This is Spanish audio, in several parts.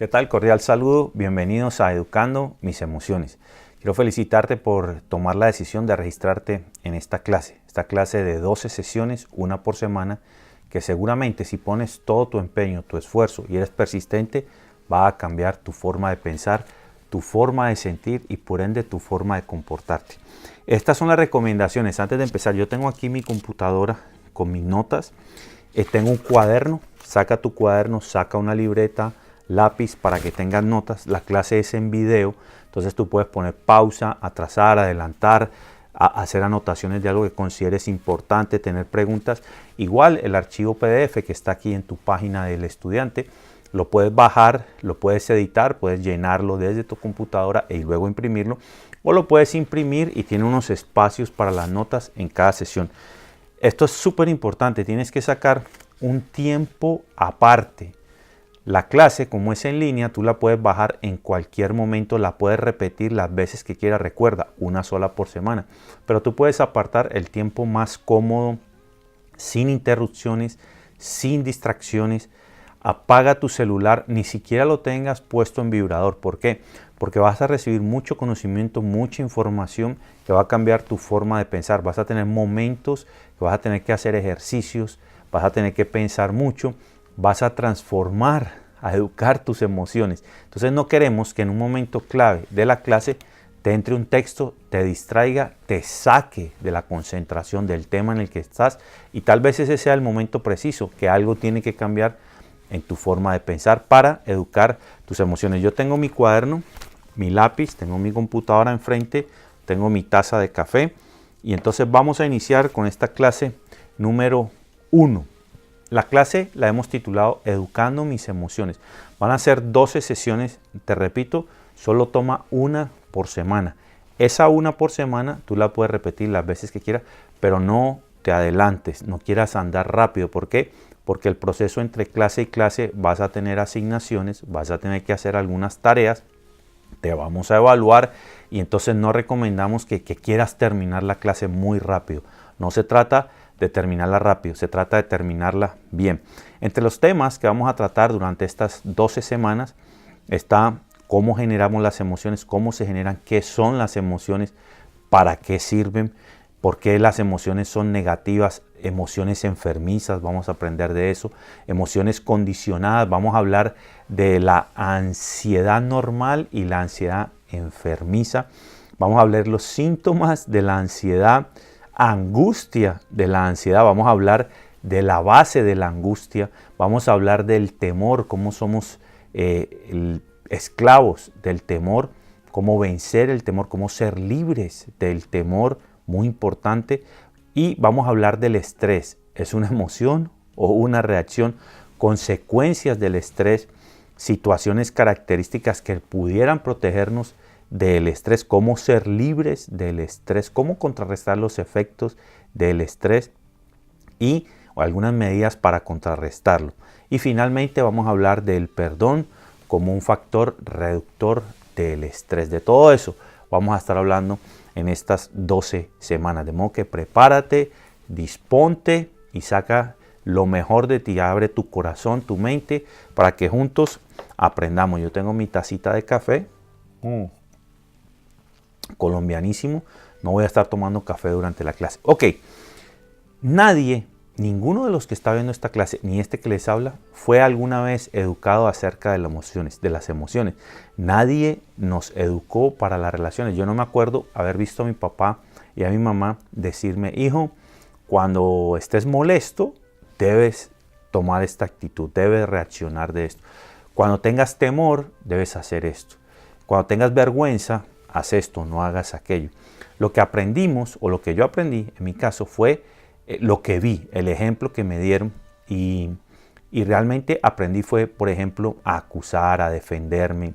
¿Qué tal? Cordial saludo. Bienvenidos a Educando Mis Emociones. Quiero felicitarte por tomar la decisión de registrarte en esta clase de 12 sesiones, una por semana, que seguramente si pones todo tu empeño, tu esfuerzo y eres persistente, va a cambiar tu forma de pensar, tu forma de sentir y por ende tu forma de comportarte. Estas son las recomendaciones. Antes de empezar, yo tengo aquí mi computadora con mis notas. Tengo un cuaderno. Saca tu cuaderno, saca una libreta, lápiz para que tengas notas. La clase es en video, entonces tú puedes poner pausa, atrasar, adelantar, hacer anotaciones de algo que consideres importante, tener preguntas. Igual el archivo PDF que está aquí en tu página del estudiante, lo puedes bajar, lo puedes editar, puedes llenarlo desde tu computadora y luego imprimirlo, o lo puedes imprimir y tiene unos espacios para las notas en cada sesión. Esto es súper importante, tienes que sacar un tiempo aparte. La clase, como es en línea, tú la puedes bajar en cualquier momento, la puedes repetir las veces que quieras. Recuerda, una sola por semana. Pero tú puedes apartar el tiempo más cómodo, sin interrupciones, sin distracciones. Apaga tu celular, ni siquiera lo tengas puesto en vibrador. ¿Por qué? Porque vas a recibir mucho conocimiento, mucha información que va a cambiar tu forma de pensar. Vas a tener momentos que vas a tener que hacer ejercicios, vas a tener que pensar mucho. Vas a transformar, a educar tus emociones. Entonces no queremos que en un momento clave de la clase te entre un texto, te distraiga, te saque de la concentración del tema en el que estás y tal vez ese sea el momento preciso, que algo tiene que cambiar en tu forma de pensar para educar tus emociones. Yo tengo mi cuaderno, mi lápiz, tengo mi computadora enfrente, tengo mi taza de café y entonces vamos a iniciar con esta clase número 1. La clase la hemos titulado Educando Mis Emociones. Van a ser 12 sesiones, te repito, solo toma una por semana. Esa una por semana tú la puedes repetir las veces que quieras, pero no te adelantes, no quieras andar rápido. ¿Por qué? Porque el proceso entre clase y clase vas a tener asignaciones, vas a tener que hacer algunas tareas, te vamos a evaluar y entonces no recomendamos que quieras terminar la clase muy rápido. No se trata de terminarla rápido, se trata de terminarla bien. Entre los temas que vamos a tratar durante estas 12 semanas está cómo generamos las emociones, cómo se generan, qué son las emociones, para qué sirven, por qué las emociones son negativas, emociones enfermizas, vamos a aprender de eso, emociones condicionadas, vamos a hablar de la ansiedad normal y la ansiedad enfermiza, vamos a hablar los síntomas de la ansiedad, angustia de la ansiedad, vamos a hablar de la base de la angustia, vamos a hablar del temor, cómo somos esclavos del temor, cómo vencer el temor, cómo ser libres del temor, muy importante, y vamos a hablar del estrés. ¿Es una emoción o una reacción? Consecuencias del estrés, situaciones características que pudieran protegernos del estrés, cómo ser libres del estrés, cómo contrarrestar los efectos del estrés y algunas medidas para contrarrestarlo. Y finalmente vamos a hablar del perdón como un factor reductor del estrés. De todo eso vamos a estar hablando en estas 12 semanas. De modo que prepárate, disponte y saca lo mejor de ti. Abre tu corazón, tu mente, para que juntos aprendamos. Yo tengo mi tacita de café. Colombianísimo, no voy a estar tomando café durante la clase. Ok, ninguno de los que está viendo esta clase, ni este que les habla, fue alguna vez educado acerca de las emociones. Nadie nos educó para las relaciones. Yo no me acuerdo haber visto a mi papá y a mi mamá decirme, hijo, cuando estés molesto, debes tomar esta actitud, debes reaccionar de esto. Cuando tengas temor, debes hacer esto. Cuando tengas vergüenza, haz esto, no hagas aquello. Lo que aprendimos, o lo que yo aprendí en mi caso, fue lo que vi, el ejemplo que me dieron y realmente aprendí fue, por ejemplo, a acusar, a defenderme,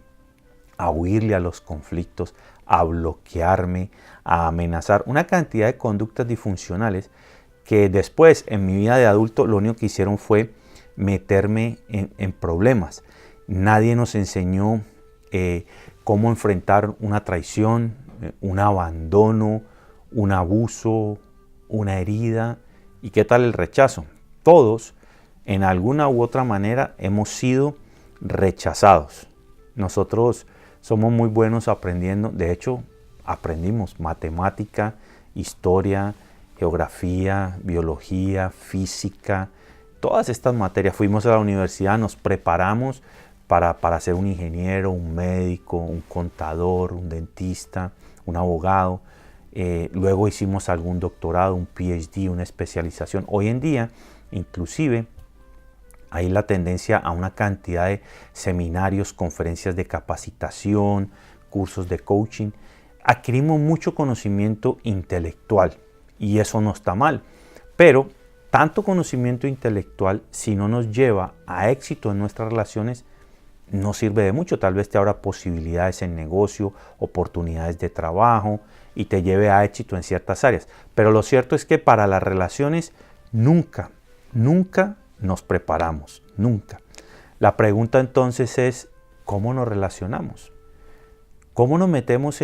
a huirle a los conflictos, a bloquearme, a amenazar, una cantidad de conductas disfuncionales que después en mi vida de adulto lo único que hicieron fue meterme en problemas. Nadie nos enseñó cómo enfrentar una traición, un abandono, un abuso, una herida y qué tal el rechazo. Todos, en alguna u otra manera, hemos sido rechazados. Nosotros somos muy buenos aprendiendo, de hecho aprendimos matemática, historia, geografía, biología, física, todas estas materias. Fuimos a la universidad, nos preparamos para ser un ingeniero, un médico, un contador, un dentista, un abogado. Luego hicimos algún doctorado, un PhD, una especialización. Hoy en día, inclusive, hay la tendencia a una cantidad de seminarios, conferencias de capacitación, cursos de coaching. Adquirimos mucho conocimiento intelectual y eso no está mal, pero tanto conocimiento intelectual, si no nos lleva a éxito en nuestras relaciones, no sirve de mucho. Tal vez te abra posibilidades en negocio, oportunidades de trabajo y te lleve a éxito en ciertas áreas. Pero lo cierto es que para las relaciones nunca nos preparamos, nunca. La pregunta entonces es, ¿cómo nos relacionamos? ¿Cómo nos metemos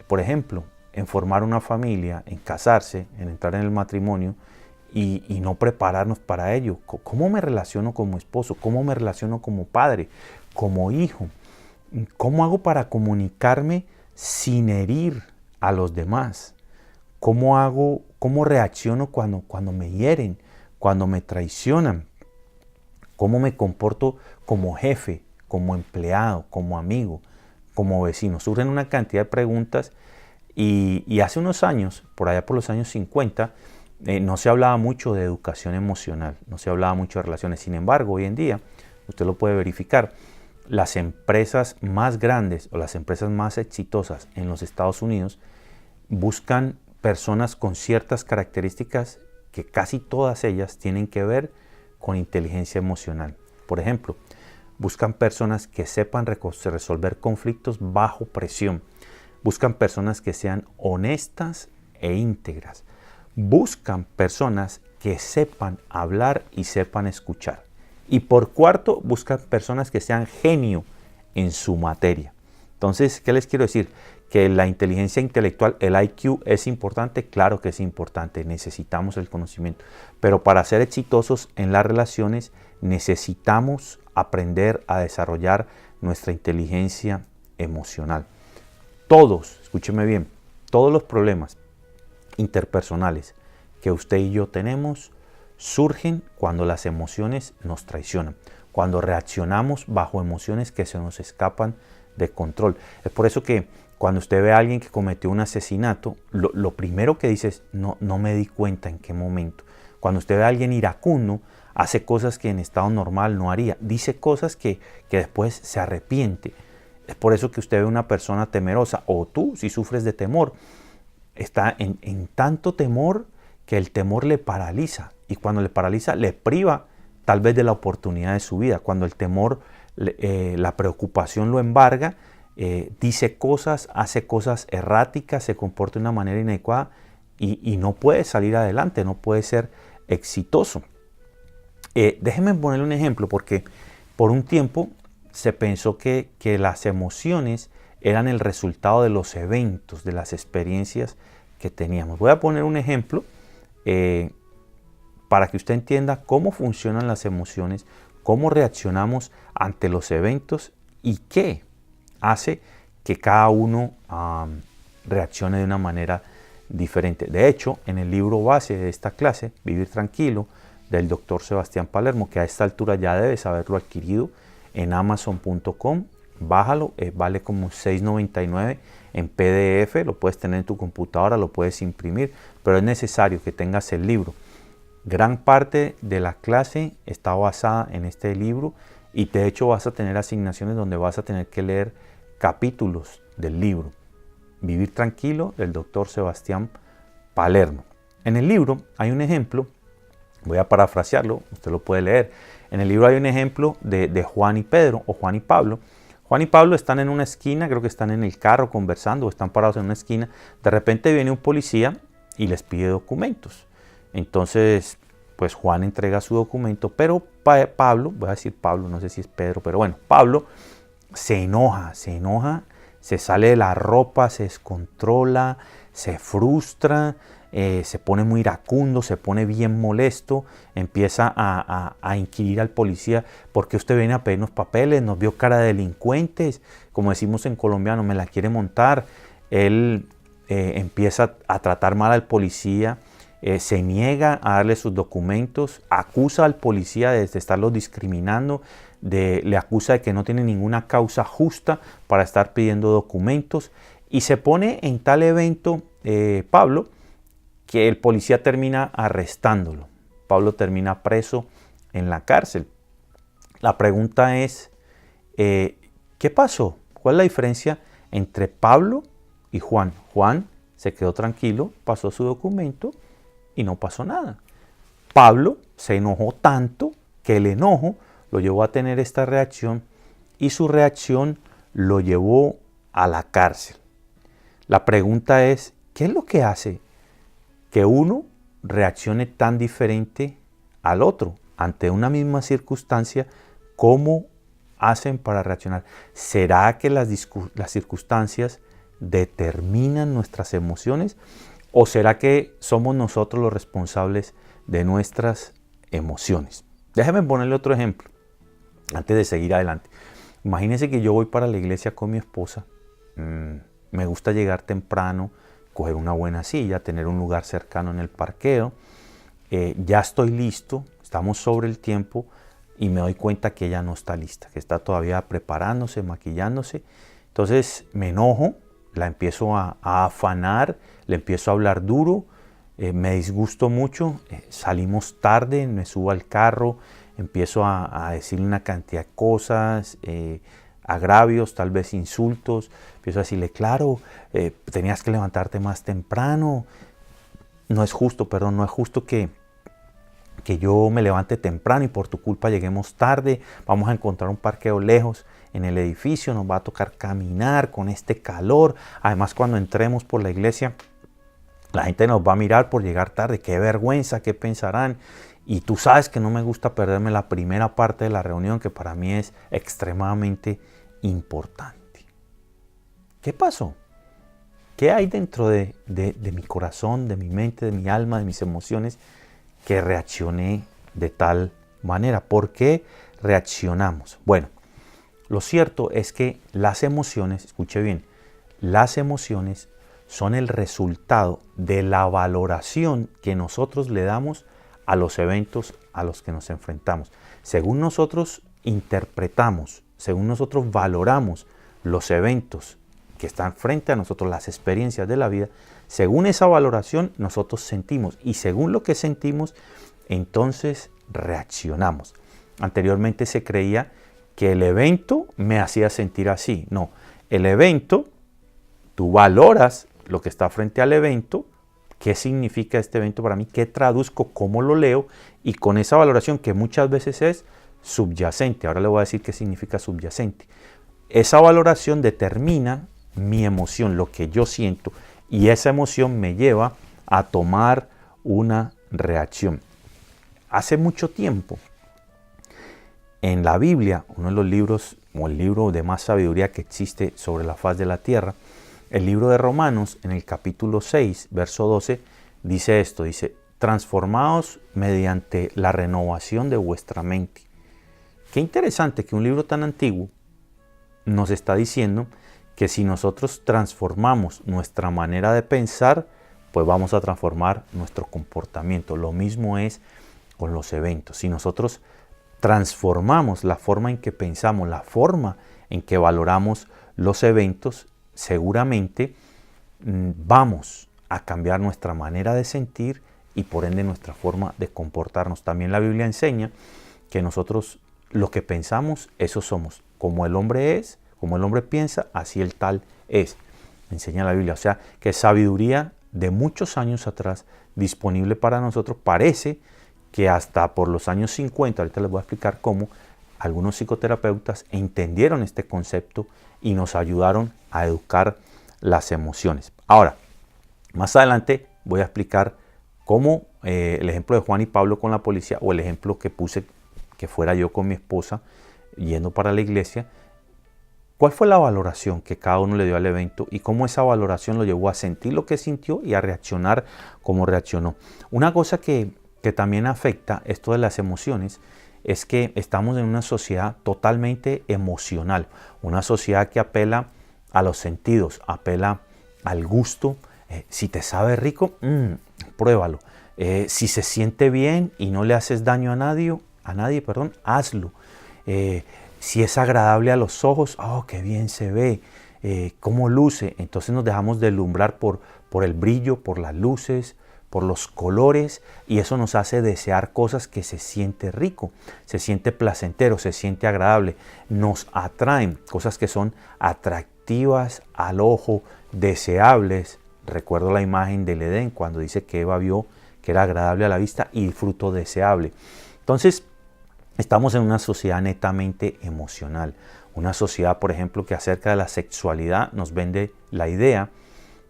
por ejemplo, en formar una familia, en casarse, en entrar en el matrimonio y no prepararnos para ello? ¿Cómo me relaciono como esposo? ¿Cómo me relaciono como padre? Como hijo? ¿Cómo hago para comunicarme sin herir a los demás? ¿Cómo reacciono cuando me hieren, cuando me traicionan? ¿Cómo me comporto como jefe, como empleado, como amigo, como vecino? Surgen una cantidad de preguntas y hace unos años, por allá por los años 50, no se hablaba mucho de educación emocional, no se hablaba mucho de relaciones. Sin embargo, hoy en día, usted lo puede verificar, las empresas más grandes o las empresas más exitosas en los Estados Unidos buscan personas con ciertas características que casi todas ellas tienen que ver con inteligencia emocional. Por ejemplo, buscan personas que sepan resolver conflictos bajo presión. Buscan personas que sean honestas e íntegras. Buscan personas que sepan hablar y sepan escuchar. Y por cuarto, buscan personas que sean genio en su materia. Entonces, ¿qué les quiero decir? Que la inteligencia intelectual, el IQ, es importante. Claro que es importante, necesitamos el conocimiento. Pero para ser exitosos en las relaciones, necesitamos aprender a desarrollar nuestra inteligencia emocional. Todos, escúcheme bien, todos los problemas interpersonales que usted y yo tenemos surgen cuando las emociones nos traicionan, cuando reaccionamos bajo emociones que se nos escapan de control. Es por eso que cuando usted ve a alguien que cometió un asesinato, lo primero que dice es, no me di cuenta en qué momento. Cuando usted ve a alguien iracundo, hace cosas que en estado normal no haría, dice cosas que después se arrepiente. Es por eso que usted ve una persona temerosa, o tú, si sufres de temor, está en tanto temor que el temor le paraliza. Y cuando le paraliza, le priva tal vez de la oportunidad de su vida. Cuando el temor, la preocupación lo embarga, dice cosas, hace cosas erráticas, se comporta de una manera inadecuada y no puede salir adelante, no puede ser exitoso. Déjenme ponerle un ejemplo, porque por un tiempo se pensó que las emociones eran el resultado de los eventos, de las experiencias que teníamos. Voy a poner un ejemplo para que usted entienda cómo funcionan las emociones, cómo reaccionamos ante los eventos y qué hace que cada uno reaccione de una manera diferente. De hecho, en el libro base de esta clase, Vivir Tranquilo, del Dr. Sebastián Palermo, que a esta altura ya debes haberlo adquirido en amazon.com, bájalo, vale como $6.99 en PDF, lo puedes tener en tu computadora, lo puedes imprimir, pero es necesario que tengas el libro. Gran parte de la clase está basada en este libro y de hecho vas a tener asignaciones donde vas a tener que leer capítulos del libro. Vivir Tranquilo, del Dr. Sebastián Palermo. En el libro hay un ejemplo, voy a parafrasearlo, usted lo puede leer. En el libro hay un ejemplo de Juan y Pedro, o Juan y Pablo. Juan y Pablo están en una esquina, creo que están en el carro conversando, o están parados en una esquina. De repente viene un policía y les pide documentos. Entonces, pues Juan entrega su documento, pero Pablo, voy a decir Pablo, no sé si es Pedro, pero bueno, Pablo se enoja, se sale de la ropa, se descontrola, se frustra, se pone muy iracundo, se pone bien molesto, empieza a inquirir al policía: ¿por qué usted viene a pedirnos papeles? Nos vio cara de delincuentes, como decimos en colombiano, me la quiere montar. Él empieza a tratar mal al policía, se niega a darle sus documentos, acusa al policía de estarlo discriminando, le acusa de que no tiene ninguna causa justa para estar pidiendo documentos, y se pone en tal evento Pablo, que el policía termina arrestándolo. Pablo termina preso en la cárcel. La pregunta es, ¿qué pasó? ¿Cuál es la diferencia entre Pablo y Juan? Juan se quedó tranquilo, pasó su documento y no pasó nada. Pablo se enojó tanto que el enojo lo llevó a tener esta reacción, y su reacción lo llevó a la cárcel. La pregunta es, ¿qué es lo que hace que uno reaccione tan diferente al otro ante una misma circunstancia? ¿Cómo hacen para reaccionar? ¿Será que las circunstancias determinan nuestras emociones, o será que somos nosotros los responsables de nuestras emociones? Déjeme ponerle otro ejemplo antes de seguir adelante. Imagínense que yo voy para la iglesia con mi esposa. Me gusta llegar temprano, coger una buena silla, tener un lugar cercano en el parqueo. Ya estoy listo, estamos sobre el tiempo, y me doy cuenta que ella no está lista, que está todavía preparándose, maquillándose. Entonces me enojo, la empiezo a afanar, le empiezo a hablar duro, me disgusto mucho, salimos tarde, me subo al carro, empiezo a decirle una cantidad de cosas, agravios, tal vez insultos. Empiezo a decirle: claro, tenías que levantarte más temprano, no es justo que yo me levante temprano y por tu culpa lleguemos tarde, vamos a encontrar un parqueo lejos en el edificio, nos va a tocar caminar con este calor, además cuando entremos por la iglesia la gente nos va a mirar por llegar tarde, qué vergüenza, qué pensarán. Y tú sabes que no me gusta perderme la primera parte de la reunión, que para mí es extremadamente importante. ¿Qué pasó? ¿Qué hay dentro de mi corazón, de mi mente, de mi alma, de mis emociones, que reaccioné de tal manera? ¿Por qué reaccionamos? Bueno, lo cierto es que las emociones, escuche bien, las emociones son el resultado de la valoración que nosotros le damos a los eventos a los que nos enfrentamos. Según nosotros interpretamos, según nosotros valoramos los eventos que están frente a nosotros, las experiencias de la vida, según esa valoración nosotros sentimos, y según lo que sentimos, entonces reaccionamos. Anteriormente se creía que el evento me hacía sentir así. No, el evento, tú valoras lo que está frente al evento, qué significa este evento para mí, qué traduzco, cómo lo leo, y con esa valoración que muchas veces es subyacente. Ahora le voy a decir qué significa subyacente. Esa valoración determina mi emoción, lo que yo siento, y esa emoción me lleva a tomar una reacción. Hace mucho tiempo, en la Biblia, uno de los libros, o el libro de más sabiduría que existe sobre la faz de la tierra, el libro de Romanos, en el capítulo 6, verso 12, dice esto, dice: transformaos mediante la renovación de vuestra mente. Qué interesante que un libro tan antiguo nos está diciendo que si nosotros transformamos nuestra manera de pensar, pues vamos a transformar nuestro comportamiento. Lo mismo es con los eventos. Si nosotros transformamos la forma en que pensamos, la forma en que valoramos los eventos, seguramente vamos a cambiar nuestra manera de sentir y por ende nuestra forma de comportarnos. También la Biblia enseña que nosotros lo que pensamos, eso somos. Como el hombre es, como el hombre piensa, así el tal es. Enseña la Biblia. O sea, que sabiduría de muchos años atrás disponible para nosotros. Parece que hasta por los años 50, ahorita les voy a explicar cómo, algunos psicoterapeutas entendieron este concepto y nos ayudaron a educar las emociones. Ahora, más adelante voy a explicar cómo el ejemplo de Juan y Pablo con la policía, o el ejemplo que puse que fuera yo con mi esposa yendo para la iglesia, ¿Cuál fue la valoración que cada uno le dio al evento y cómo esa valoración lo llevó a sentir lo que sintió y a reaccionar como reaccionó? Una cosa que también afecta esto de las emociones es que estamos en una sociedad totalmente emocional, una sociedad que apela a los sentidos, apela al gusto. Si te sabe rico, pruébalo. Si se siente bien y no le haces daño a nadie, hazlo. Si es agradable a los ojos, ¡oh, qué bien se ve! ¿Cómo luce? Entonces nos dejamos deslumbrar por el brillo, por las luces, por los colores, y eso nos hace desear cosas que se siente rico, se siente placentero, se siente agradable, nos atraen cosas que son atractivas al ojo, deseables. Recuerdo la imagen del Edén cuando dice que Eva vio que era agradable a la vista y fruto deseable. Entonces, estamos en una sociedad netamente emocional, una sociedad, por ejemplo, que acerca de la sexualidad nos vende la idea,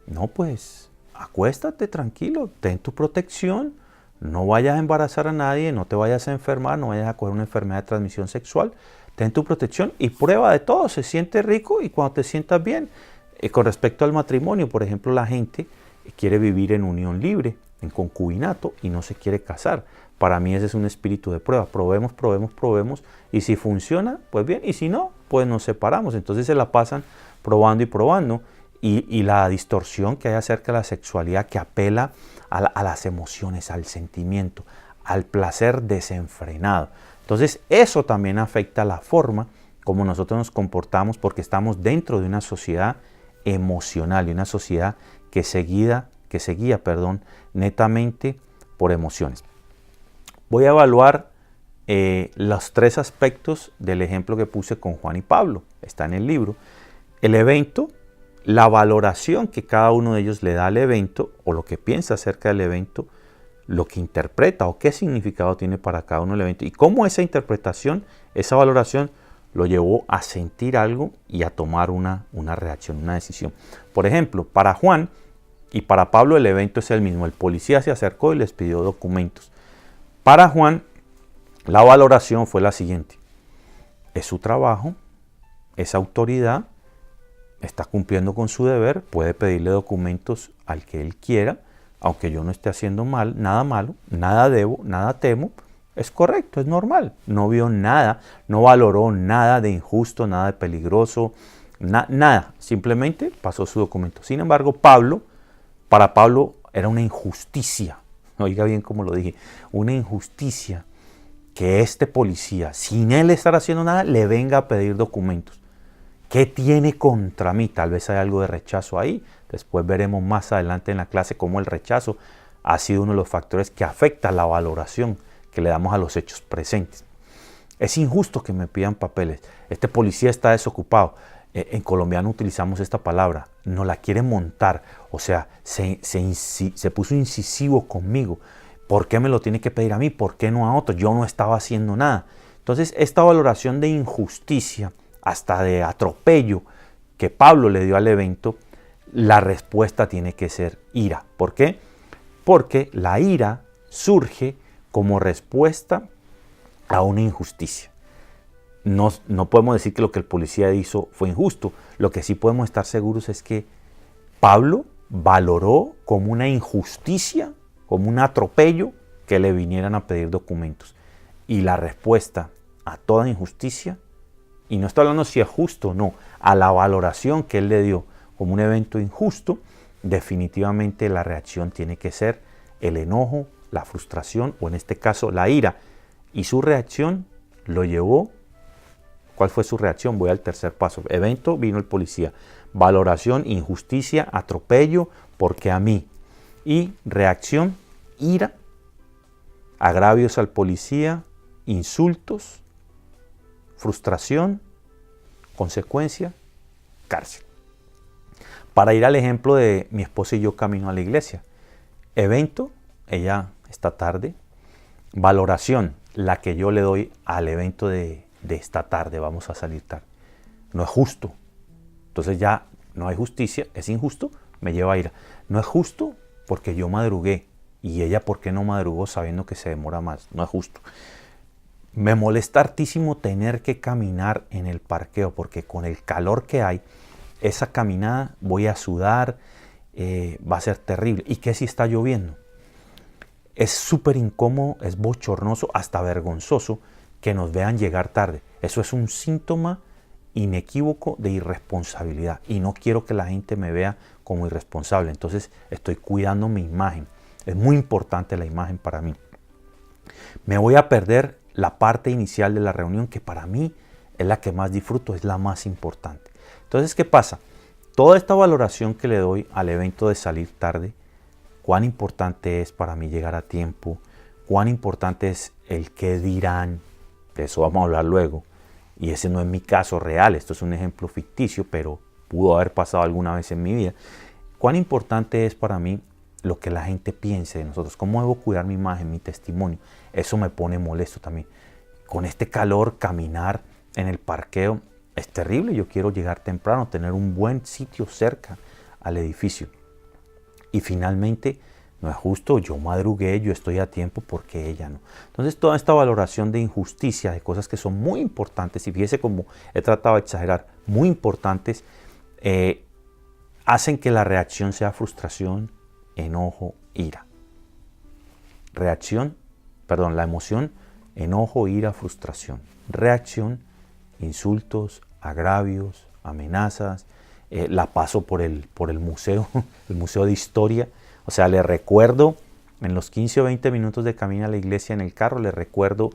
no, pues acuéstate tranquilo, ten tu protección, no vayas a embarazar a nadie, no te vayas a enfermar, no vayas a coger una enfermedad de transmisión sexual, ten tu protección y prueba de todo, se siente rico y cuando te sientas bien. Con respecto al matrimonio, por ejemplo, la gente quiere vivir en unión libre, en concubinato y no se quiere casar. Para mí ese es un espíritu de prueba, probemos, probemos, probemos y si funciona, pues bien, y si no, pues nos separamos. Entonces se la pasan probando y probando. Y la distorsión que hay acerca de la sexualidad que apela a las emociones, al sentimiento, al placer desenfrenado. Entonces eso también afecta la forma como nosotros nos comportamos porque estamos dentro de una sociedad emocional y una sociedad que se guía, netamente por emociones. Voy a evaluar los 3 aspectos del ejemplo que puse con Juan y Pablo. Está en el libro. El evento, la valoración que cada uno de ellos le da al evento o lo que piensa acerca del evento, lo que interpreta o qué significado tiene para cada uno el evento y cómo esa interpretación, esa valoración lo llevó a sentir algo y a tomar una reacción, una decisión. Por ejemplo, para Juan y para Pablo el evento es el mismo. El policía se acercó y les pidió documentos. Para Juan la valoración fue la siguiente. Es su trabajo, es autoridad, está cumpliendo con su deber, puede pedirle documentos al que él quiera, aunque yo no esté haciendo nada malo, nada debo, nada temo, es correcto, es normal. No vio nada, no valoró nada de injusto, nada de peligroso, nada. Simplemente pasó su documento. Sin embargo, para Pablo era una injusticia, oiga bien cómo lo dije, una injusticia que este policía, sin él estar haciendo nada, le venga a pedir documentos. ¿Qué tiene contra mí? Tal vez hay algo de rechazo ahí. Después veremos más adelante en la clase cómo el rechazo ha sido uno de los factores que afecta la valoración que le damos a los hechos presentes. Es injusto que me pidan papeles. Este policía está desocupado. En colombiano utilizamos esta palabra. No la quiere montar. O sea, se puso incisivo conmigo. ¿Por qué me lo tiene que pedir a mí? ¿Por qué no a otro? Yo no estaba haciendo nada. Entonces, esta valoración de injusticia, hasta de atropello que Pablo le dio al evento, la respuesta tiene que ser ira. ¿Por qué? Porque la ira surge como respuesta a una injusticia. No podemos decir que lo que el policía hizo fue injusto. Lo que sí podemos estar seguros es que Pablo valoró como una injusticia, como un atropello, que le vinieran a pedir documentos. Y la respuesta a toda injusticia, y no estoy hablando si es justo o no, a la valoración que él le dio como un evento injusto, definitivamente la reacción tiene que ser el enojo, la frustración o en este caso la ira. Y su reacción lo llevó. ¿Cuál fue su reacción? Voy al tercer paso. Evento, vino el policía. Valoración, injusticia, atropello, porque a mí. Y reacción, ira, agravios al policía, insultos, frustración, consecuencia, cárcel. Para ir al ejemplo de mi esposa y yo camino a la iglesia. Evento, ella esta tarde. Valoración, la que yo le doy al evento de esta tarde, vamos a salir tarde. No es justo. Entonces ya no hay justicia, es injusto, me lleva a ira. No es justo porque yo madrugué y ella porque no madrugó sabiendo que se demora más. No es justo. Me molesta hartísimo tener que caminar en el parqueo porque con el calor que hay, esa caminada voy a sudar, va a ser terrible. ¿Y qué si está lloviendo? Es súper incómodo, es bochornoso, hasta vergonzoso que nos vean llegar tarde. Eso es un síntoma inequívoco de irresponsabilidad y no quiero que la gente me vea como irresponsable. Entonces estoy cuidando mi imagen. Es muy importante la imagen para mí. Me voy a perder la parte inicial de la reunión, que para mí es la que más disfruto, es la más importante. Entonces, ¿qué pasa? Toda esta valoración que le doy al evento de salir tarde, cuán importante es para mí llegar a tiempo, cuán importante es el qué dirán, de eso vamos a hablar luego, y ese no es mi caso real, esto es un ejemplo ficticio, pero pudo haber pasado alguna vez en mi vida. Cuán importante es para mí lo que la gente piense de nosotros, cómo debo cuidar mi imagen, mi testimonio. Eso me pone molesto también. Con este calor, caminar en el parqueo es terrible. Yo quiero llegar temprano, tener un buen sitio cerca al edificio. Y finalmente, no es justo, yo madrugué, yo estoy a tiempo, porque ella no. Entonces, toda esta valoración de injusticia, de cosas que son muy importantes, y fíjese cómo he tratado de exagerar, muy importantes, hacen que la reacción sea frustración, enojo, ira. La emoción, enojo, ira, frustración. Reacción, insultos, agravios, amenazas. La paso por el museo, el museo de historia. O sea, le recuerdo en los 15 o 20 minutos de camino a la iglesia en el carro, le recuerdo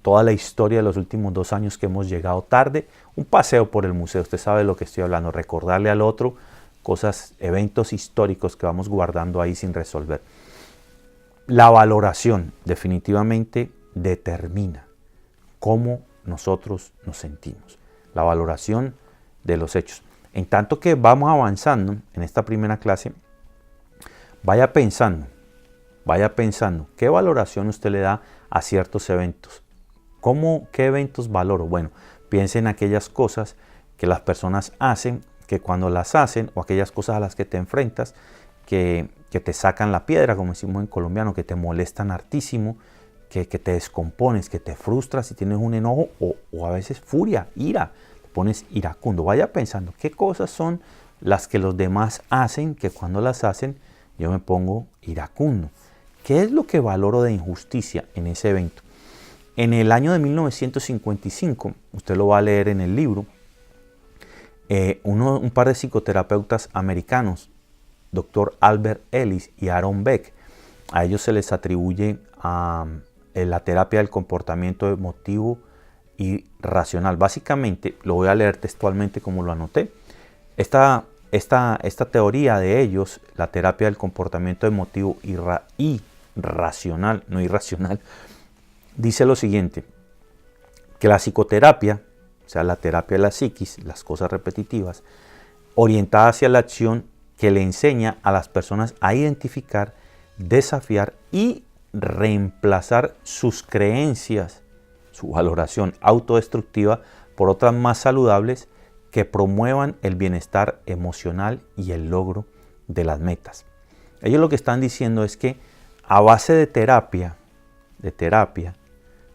toda la historia de los últimos 2 años que hemos llegado tarde. Un paseo por el museo, usted sabe de lo que estoy hablando, recordarle al otro cosas, eventos históricos que vamos guardando ahí sin resolver. La valoración definitivamente determina cómo nosotros nos sentimos. La valoración de los hechos. En tanto que vamos avanzando en esta primera clase, vaya pensando qué valoración usted le da a ciertos eventos. ¿Qué eventos valoro? Bueno, piense en aquellas cosas que las personas hacen, que cuando las hacen, o aquellas cosas a las que te enfrentas, que te sacan la piedra, como decimos en colombiano, que te molestan hartísimo, que te descompones, que te frustras y tienes un enojo o a veces furia, ira, te pones iracundo. Vaya pensando qué cosas son las que los demás hacen, que cuando las hacen yo me pongo iracundo. ¿Qué es lo que valoro de injusticia en ese evento? En el año de 1955, usted lo va a leer en el libro, un par de psicoterapeutas americanos, Dr. Albert Ellis y Aaron Beck, a ellos se les atribuye la terapia del comportamiento emotivo y racional. Básicamente, lo voy a leer textualmente como lo anoté. Esta teoría de ellos, la terapia del comportamiento emotivo y racional, no irracional, dice lo siguiente, que la psicoterapia, o sea, la terapia de la psiquis, las cosas repetitivas, orientada hacia la acción, que le enseña a las personas a identificar, desafiar y reemplazar sus creencias, su valoración autodestructiva, por otras más saludables que promuevan el bienestar emocional y el logro de las metas. Ellos lo que están diciendo es que a base de terapia,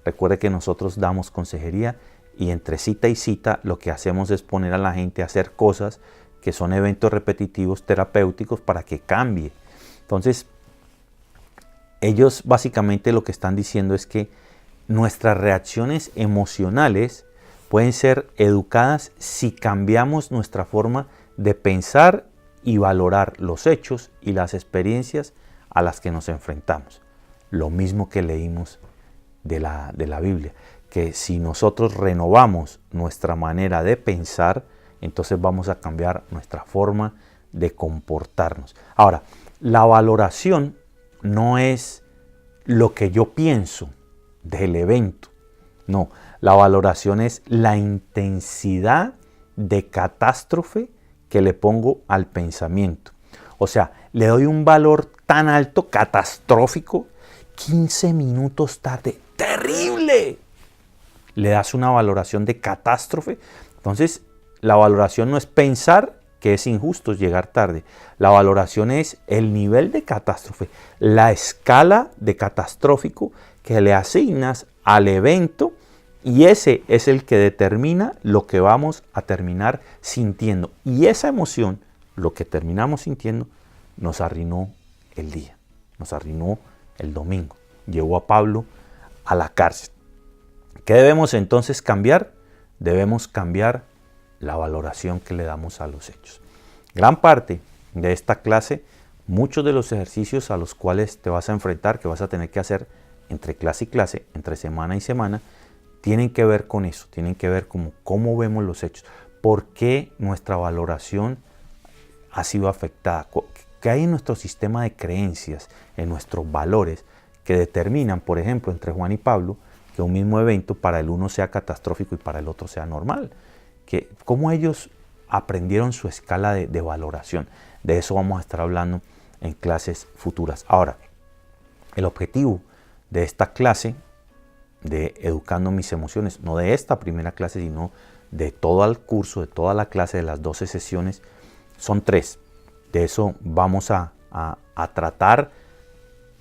recuerde que nosotros damos consejería y entre cita y cita lo que hacemos es poner a la gente a hacer cosas que son eventos repetitivos terapéuticos para que cambie. Entonces, ellos básicamente lo que están diciendo es que nuestras reacciones emocionales pueden ser educadas si cambiamos nuestra forma de pensar y valorar los hechos y las experiencias a las que nos enfrentamos. Lo mismo que leímos de la Biblia, que si nosotros renovamos nuestra manera de pensar, entonces vamos a cambiar nuestra forma de comportarnos. Ahora, la valoración no es lo que yo pienso del evento. No, la valoración es la intensidad de catástrofe que le pongo al pensamiento. O sea, le doy un valor tan alto, catastrófico, 15 minutos tarde, ¡terrible! Le das una valoración de catástrofe. Entonces, la valoración no es pensar que es injusto llegar tarde. La valoración es el nivel de catástrofe, la escala de catastrófico que le asignas al evento, y ese es el que determina lo que vamos a terminar sintiendo. Y esa emoción, lo que terminamos sintiendo, nos arruinó el día, nos arruinó el domingo, llevó a Pablo a la cárcel. ¿Qué debemos entonces cambiar? Debemos cambiar la valoración que le damos a los hechos. Gran parte de esta clase, muchos de los ejercicios a los cuales te vas a enfrentar, que vas a tener que hacer entre clase y clase, entre semana y semana, tienen que ver con eso, tienen que ver con cómo vemos los hechos, por qué nuestra valoración ha sido afectada, qué hay en nuestro sistema de creencias, en nuestros valores, que determinan, por ejemplo, entre Juan y Pablo, que un mismo evento para el uno sea catastrófico y para el otro sea normal. Que, cómo ellos aprendieron su escala de valoración. De eso vamos a estar hablando en clases futuras. Ahora, el objetivo de esta clase de Educando Mis Emociones, no de esta primera clase, sino de todo el curso, de toda la clase, de las 12 sesiones, son 3. De eso vamos a tratar,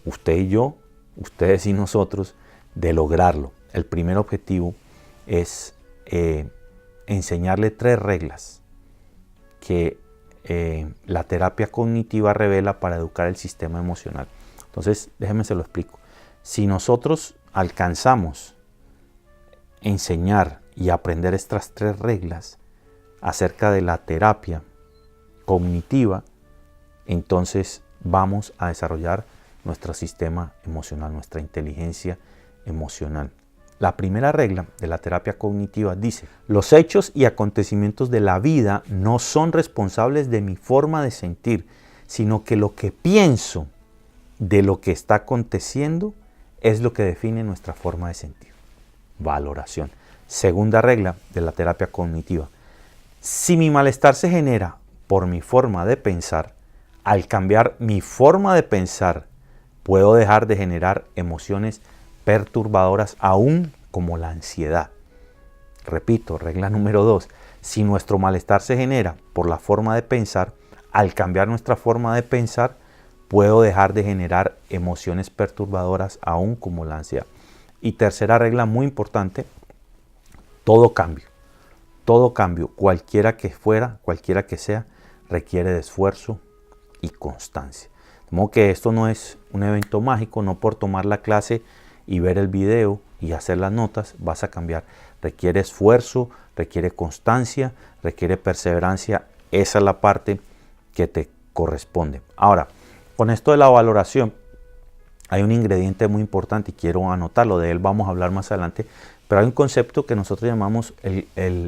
usted y yo, ustedes y nosotros, de lograrlo. El primer objetivo es enseñarle 3 reglas que la terapia cognitiva revela para educar el sistema emocional. Entonces, déjenme se lo explico. Si nosotros alcanzamos enseñar y aprender estas 3 reglas acerca de la terapia cognitiva, entonces vamos a desarrollar nuestro sistema emocional, nuestra inteligencia emocional. La primera regla de la terapia cognitiva dice: los hechos y acontecimientos de la vida no son responsables de mi forma de sentir, sino que lo que pienso de lo que está aconteciendo es lo que define nuestra forma de sentir. Valoración. Segunda regla de la terapia cognitiva: si mi malestar se genera por mi forma de pensar, al cambiar mi forma de pensar, puedo dejar de generar emociones perturbadoras aún como la ansiedad. Repito, regla número 2. Si nuestro malestar se genera por la forma de pensar, al cambiar nuestra forma de pensar, puedo dejar de generar emociones perturbadoras aún como la ansiedad. Y tercera regla muy importante: todo cambio, cualquiera que fuera, cualquiera que sea, requiere de esfuerzo y constancia. De modo que esto no es un evento mágico, no por tomar la clase y ver el video y hacer las notas vas a cambiar. Requiere esfuerzo, requiere constancia, requiere perseverancia. Esa es la parte que te corresponde. Ahora, con esto de la valoración, hay un ingrediente muy importante y quiero anotarlo, de él vamos a hablar más adelante, pero hay un concepto que nosotros llamamos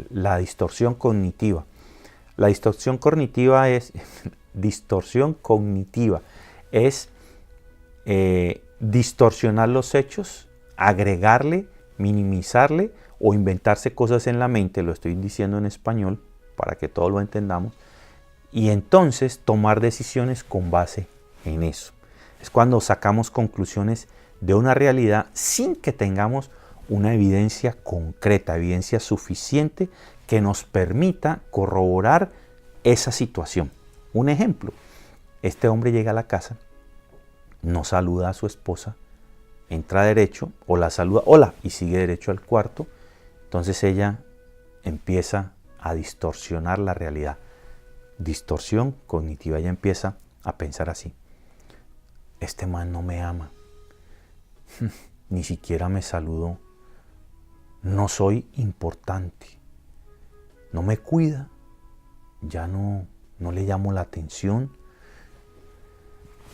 la distorsión cognitiva. La distorsión cognitiva es distorsionar los hechos, agregarle, minimizarle o inventarse cosas en la mente, lo estoy diciendo en español para que todos lo entendamos, y entonces tomar decisiones con base en eso. Es cuando sacamos conclusiones de una realidad sin que tengamos una evidencia concreta, evidencia suficiente que nos permita corroborar esa situación. Un ejemplo: este hombre llega a la casa, no saluda a su esposa, entra derecho o la saluda, hola, y sigue derecho al cuarto. Entonces ella empieza a distorsionar la realidad. Distorsión cognitiva. Ella empieza a pensar así: este man no me ama, ni siquiera me saludó, no soy importante, no me cuida, ya no le llamo la atención.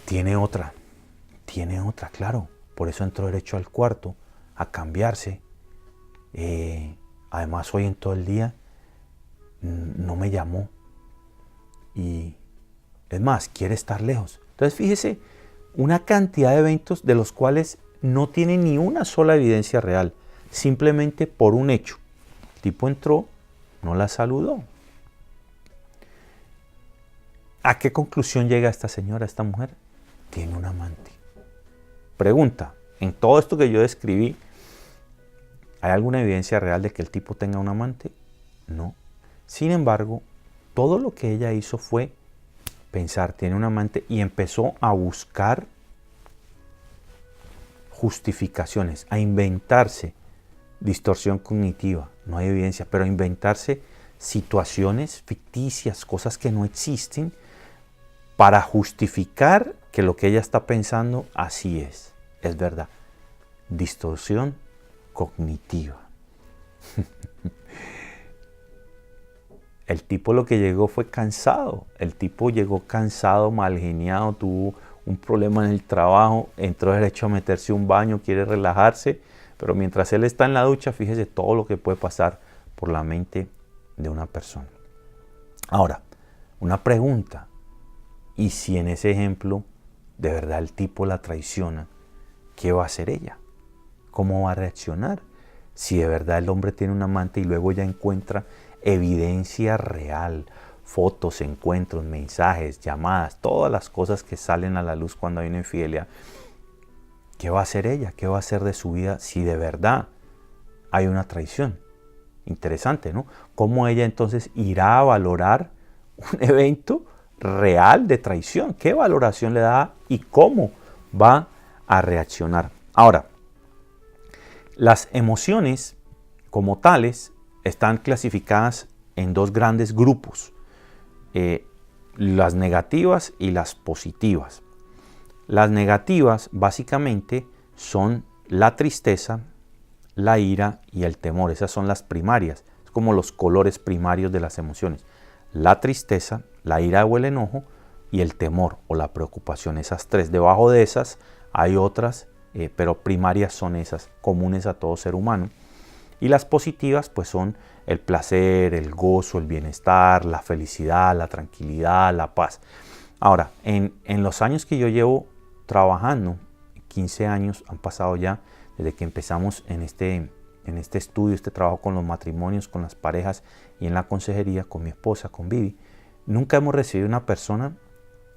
Tiene otra, claro, por eso entró derecho al cuarto a cambiarse. Además hoy en todo el día no me llamó y es más, quiere estar lejos. Entonces fíjese, una cantidad de eventos de los cuales no tiene ni una sola evidencia real, simplemente por un hecho. El tipo entró, no la saludó. ¿A qué conclusión llega esta señora, esta mujer? Tiene un amante. Pregunta: en todo esto que yo describí, ¿hay alguna evidencia real de que el tipo tenga un amante? No. Sin embargo, todo lo que ella hizo fue pensar, tiene un amante, y empezó a buscar justificaciones, a inventarse distorsión cognitiva, no hay evidencia, pero a inventarse situaciones ficticias, cosas que no existen, para justificar que lo que ella está pensando así es verdad. Distorsión cognitiva. El tipo lo que llegó fue cansado. El tipo llegó cansado, mal geniado, tuvo un problema en el trabajo, entró derecho a meterse un baño, quiere relajarse, pero mientras él está en la ducha, fíjese todo lo que puede pasar por la mente de una persona. Ahora, una pregunta. ¿Y si en ese ejemplo de verdad el tipo la traiciona? ¿Qué va a hacer ella? ¿Cómo va a reaccionar? Si de verdad el hombre tiene un amante y luego ya encuentra evidencia real, fotos, encuentros, mensajes, llamadas, todas las cosas que salen a la luz cuando hay una infidelidad, ¿qué va a hacer ella? ¿Qué va a hacer de su vida si de verdad hay una traición? Interesante, ¿no? ¿Cómo ella entonces irá a valorar un evento real de traición? ¿Qué valoración le da y cómo va a reaccionar? Ahora, las emociones como tales están clasificadas en dos grandes grupos, las negativas y las positivas. Las negativas básicamente son la tristeza, la ira y el temor. Esas son las primarias, es como los colores primarios de las emociones. La tristeza, la ira o el enojo y el temor o la preocupación, esas tres. Debajo de esas hay otras, pero primarias son esas, comunes a todo ser humano. Y las positivas pues son el placer, el gozo, el bienestar, la felicidad, la tranquilidad, la paz. Ahora, en los años que yo llevo trabajando, 15 años han pasado ya desde que empezamos en este estudio, este trabajo con los matrimonios, con las parejas y en la consejería con mi esposa, con Vivi, nunca hemos recibido una persona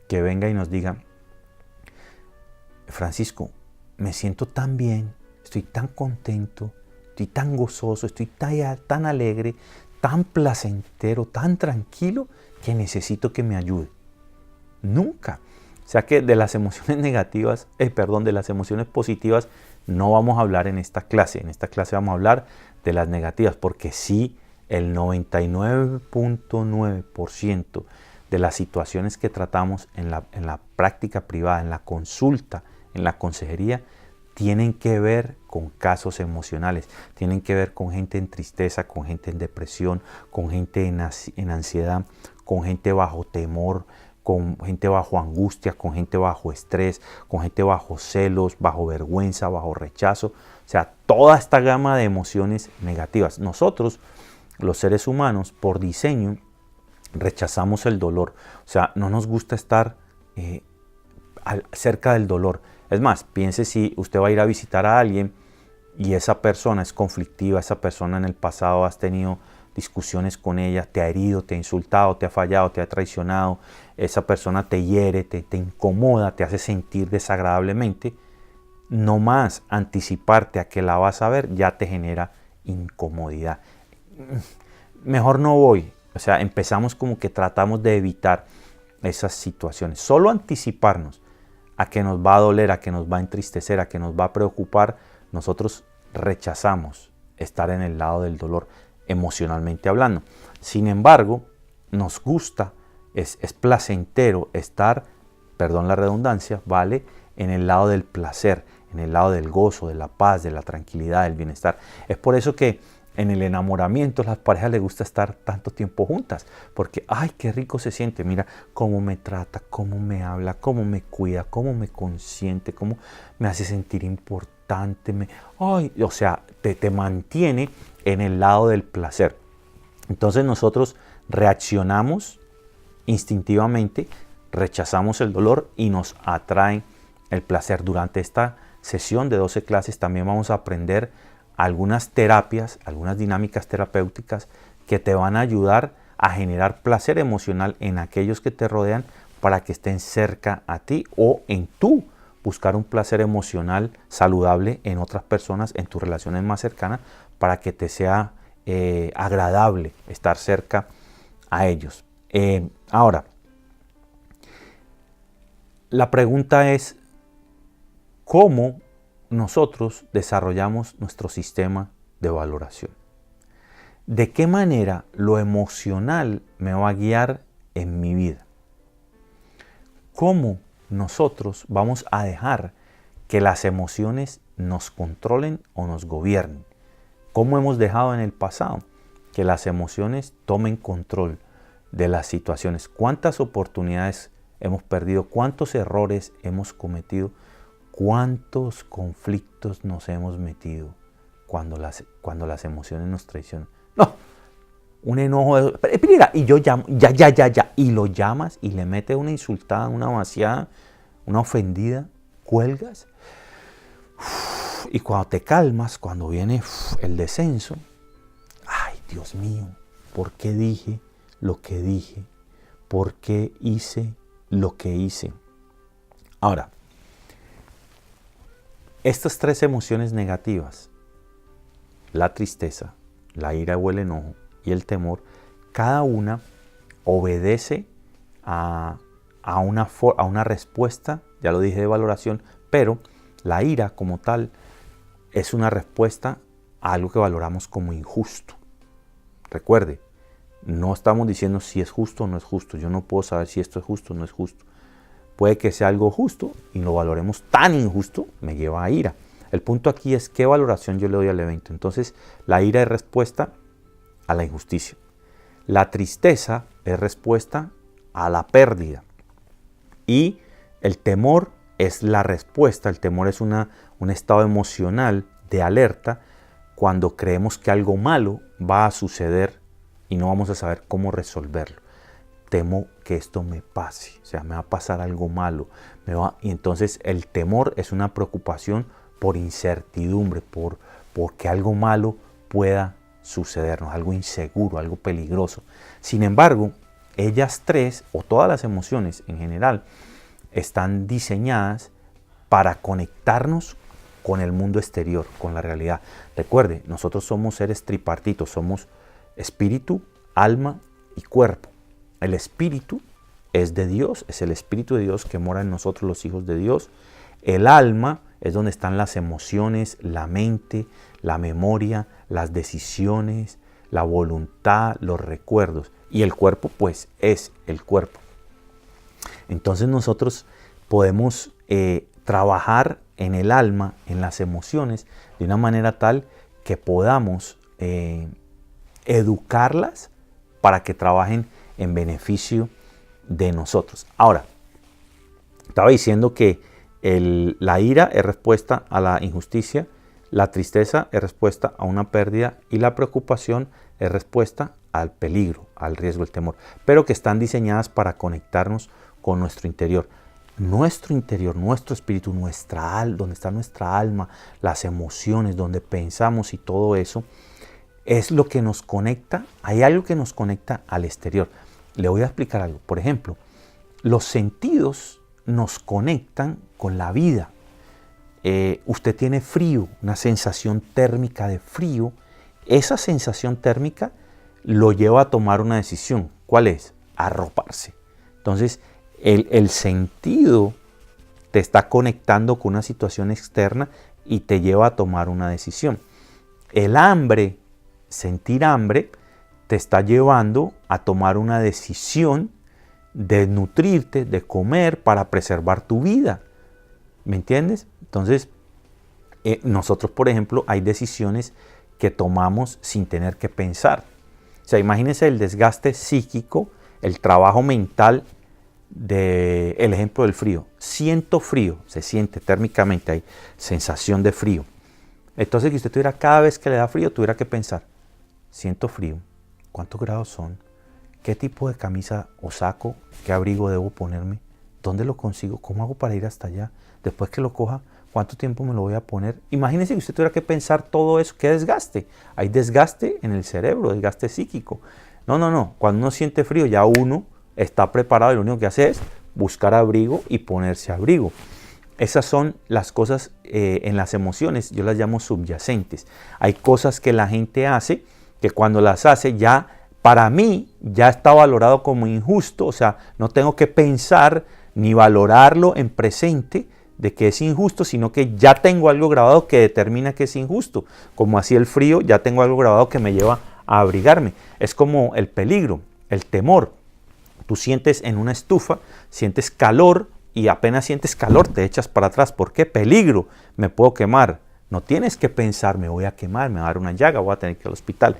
que venga y nos diga: Francisco, me siento tan bien, estoy tan contento, estoy tan gozoso, estoy tan alegre, tan placentero, tan tranquilo que necesito que me ayude. Nunca. O sea que de las emociones negativas, de las emociones positivas no vamos a hablar en esta clase. En esta clase vamos a hablar de las negativas, porque sí, el 99.9% de las situaciones que tratamos en la práctica privada, en la consulta, en la consejería, tienen que ver con casos emocionales, tienen que ver con gente en tristeza, con gente en depresión, con gente en ansiedad, con gente bajo temor, con gente bajo angustia, con gente bajo estrés, con gente bajo celos, bajo vergüenza, bajo rechazo. O sea, toda esta gama de emociones negativas. Nosotros, los seres humanos, por diseño, rechazamos el dolor. O sea, no nos gusta estar cerca del dolor. Es más, piense si usted va a ir a visitar a alguien y esa persona es conflictiva, esa persona en el pasado has tenido discusiones con ella, te ha herido, te ha insultado, te ha fallado, te ha traicionado, esa persona te hiere, te incomoda, te hace sentir desagradablemente. No más anticiparte a que la vas a ver ya te genera incomodidad. Mejor no voy. O sea, empezamos como que tratamos de evitar esas situaciones. Solo anticiparnos a que nos va a doler, a que nos va a entristecer, a que nos va a preocupar, nosotros rechazamos estar en el lado del dolor, emocionalmente hablando. Sin embargo, nos gusta, es placentero estar, perdón la redundancia, ¿vale?, en el lado del placer, en el lado del gozo, de la paz, de la tranquilidad, del bienestar. Es por eso que en el enamoramiento a las parejas les gusta estar tanto tiempo juntas, porque ¡ay, qué rico se siente! Mira cómo me trata, cómo me habla, cómo me cuida, cómo me consiente, cómo me hace sentir importante. O sea, te mantiene en el lado del placer. Entonces nosotros reaccionamos instintivamente, rechazamos el dolor y nos atrae el placer. Durante esta sesión de 12 clases también vamos a aprender algunas terapias, algunas dinámicas terapéuticas que te van a ayudar a generar placer emocional en aquellos que te rodean para que estén cerca a ti, o en tú buscar un placer emocional saludable en otras personas, en tus relaciones más cercanas, para que te sea agradable estar cerca a ellos. Ahora, la pregunta es, ¿cómo nosotros desarrollamos nuestro sistema de valoración? ¿De qué manera lo emocional me va a guiar en mi vida? ¿Cómo nosotros vamos a dejar que las emociones nos controlen o nos gobiernen? ¿Cómo hemos dejado en el pasado que las emociones tomen control de las situaciones? ¿Cuántas oportunidades hemos perdido? ¿Cuántos errores hemos cometido? ¿Cuántos conflictos nos hemos metido cuando las emociones nos traicionan? No, un enojo, y yo llamo, ya, y lo llamas y le metes una insultada, una vaciada, una ofendida, cuelgas. Y cuando te calmas, cuando viene el descenso, ay, Dios mío, ¿por qué dije lo que dije? ¿Por qué hice lo que hice? Ahora, estas tres emociones negativas, la tristeza, la ira o el enojo y el temor, cada una obedece a una respuesta, ya lo dije, de valoración, pero la ira como tal es una respuesta a algo que valoramos como injusto. Recuerde, no estamos diciendo si es justo o no es justo. Yo no puedo saber si esto es justo o no es justo. Puede que sea algo justo y lo valoremos tan injusto, me lleva a ira. El punto aquí es qué valoración yo le doy al evento. Entonces, la ira es respuesta a la injusticia. La tristeza es respuesta a la pérdida. Y el temor es la respuesta. El temor es un estado emocional de alerta cuando creemos que algo malo va a suceder y no vamos a saber cómo resolverlo. Temo que esto me pase, o sea, me va a pasar algo malo. Y entonces el temor es una preocupación por incertidumbre, porque algo malo pueda sucedernos, algo inseguro, algo peligroso. Sin embargo, ellas tres, o todas las emociones en general, están diseñadas para conectarnos con el mundo exterior, con la realidad. Recuerde, nosotros somos seres tripartitos, somos espíritu, alma y cuerpo. El espíritu es de Dios, es el espíritu de Dios que mora en nosotros los hijos de Dios. El alma es donde están las emociones, la mente, la memoria, las decisiones, la voluntad, los recuerdos. Y el cuerpo, pues, es el cuerpo. Entonces nosotros podemos trabajar en el alma, en las emociones, de una manera tal que podamos educarlas para que trabajen en beneficio de nosotros. Ahora, estaba diciendo que la ira es respuesta a la injusticia, la tristeza es respuesta a una pérdida y la preocupación es respuesta al peligro, al riesgo, el temor, pero que están diseñadas para conectarnos con nuestro interior. Nuestro interior, nuestro espíritu, donde está nuestra alma, las emociones, donde pensamos y todo eso, es lo que nos conecta. Hay algo que nos conecta al exterior. Le voy a explicar algo. Por ejemplo, los sentidos nos conectan con la vida. Usted tiene frío, una sensación térmica de frío. Esa sensación térmica lo lleva a tomar una decisión. ¿Cuál es? Arroparse. Entonces, el sentido te está conectando con una situación externa y te lleva a tomar una decisión. El hambre, sentir hambre, te está llevando a tomar una decisión de nutrirte, de comer para preservar tu vida. ¿Me entiendes? Entonces, nosotros, por ejemplo, hay decisiones que tomamos sin tener que pensar. O sea, imagínense el desgaste psíquico, el trabajo mental del ejemplo del frío. Siento frío, se siente térmicamente, hay sensación de frío. Entonces, que usted tuviera, cada vez que le da frío, tuviera que pensar, siento frío, ¿cuántos grados son? ¿Qué tipo de camisa o saco? ¿Qué abrigo debo ponerme? ¿Dónde lo consigo? ¿Cómo hago para ir hasta allá? Después que lo coja, ¿cuánto tiempo me lo voy a poner? Imagínese que usted tuviera que pensar todo eso. ¿Qué desgaste? Hay desgaste en el cerebro, desgaste psíquico. No. Cuando uno siente frío, ya uno está preparado y lo único que hace es buscar abrigo y ponerse abrigo. Esas son las cosas en las emociones, yo las llamo subyacentes. Hay cosas que la gente hace que cuando las hace ya, para mí, ya está valorado como injusto. O sea, no tengo que pensar ni valorarlo en presente de que es injusto, sino que ya tengo algo grabado que determina que es injusto. Como así el frío, ya tengo algo grabado que me lleva a abrigarme. Es como el peligro, el temor. Tú sientes en una estufa, sientes calor y apenas sientes calor te echas para atrás. ¿Por qué? Peligro, me puedo quemar. No tienes que pensar, me voy a quemar, me va a dar una llaga, voy a tener que ir al hospital.